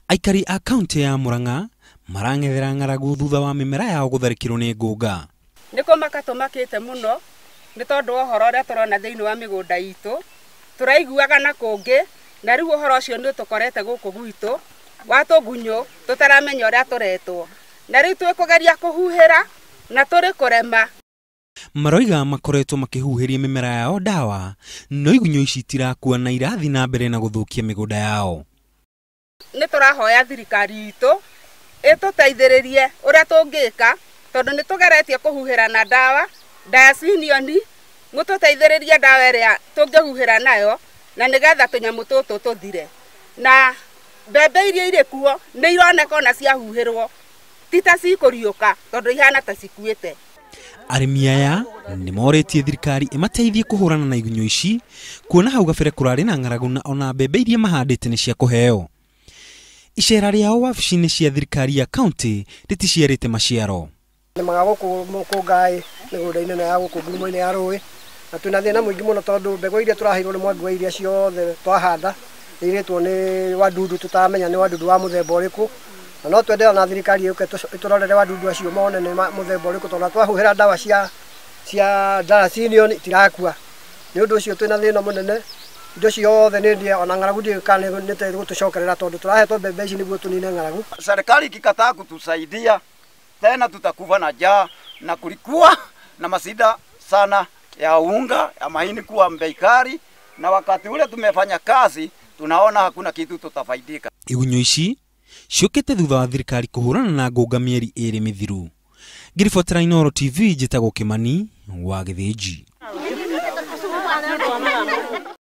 Aikari a kaunti ya Murang'a marang'ethera ng'aragu thutha wa mimera yao gutharikirwo ni ngũnga. Niko makatumakite muno ni tondu uhoro uria turona thiini wa migunda itu turaiguaga na kungi na riu uhoro ucio ni tukorete guku gwitu watugunyo tutaramenya uria turetwo na riu twikugeria kuhuhira na turi kurema. Maroiga makoretwo makihuhiria mimera yao dawa no igunyo ici itirakua na irathi na mbere na guthukia migunda yao. Ni turahoya thirikari itu ituteithiririe uria tungika tondu ni tugeretie kuhuhira na dawa Diasinion mututeithiririe dawa iria tungihuhira nayo na nigetha tunyamu tutu tuthire na mbembe iria iri kuo ni ironeka ona ciahuhirwo tita cikuriuka tondu ihana ta cikuite. Arimi aya ni moretie thirikari imateithie kuhurana na igunyo ici kuona hau gabere kurari na ng'aragu na ona mbembe iria mahandite ni cia kuheo. Icera riao wabici-inĩ cia thirikari ya kaunti riticiarite maciaro. Ni magaguku mukungai migunda-inĩ na ya guku ngurumo-inĩ ya rũĩ na twina thina muingi muno tondu mbegu iria turahirwo ni mwangi wa iria ciothe twahanda iritwo ni wadudu tutamenya ni wadudu wa muthemba uriku na no twende na thirikari yuke iturorere wadudu acio mone ni muthemba uriku tondu twahuhira dawa cia Diasinion itirakua ni undu ucio twina thina munene. Indo ciothe ni ndia ona ng'aragu ndikane ni te gutucokerera tondu turahetwo mbembe ici niguo tunine ng'aragu. Serikali ikikataa kutusaidia tena tutakufa na njaa na kulikuwa na masida sana ya unga ya mahindi kuwa bei kali na wakati ule tumefanya kazi tunaona hakuna kitu tutafaidika. Igunyo ici ciukite thutha wa thirikari kuhurana na ngũnga mieri iri mithiru. Ngiribotera Inooro TV njitagwo Kimani wa Githĩnji.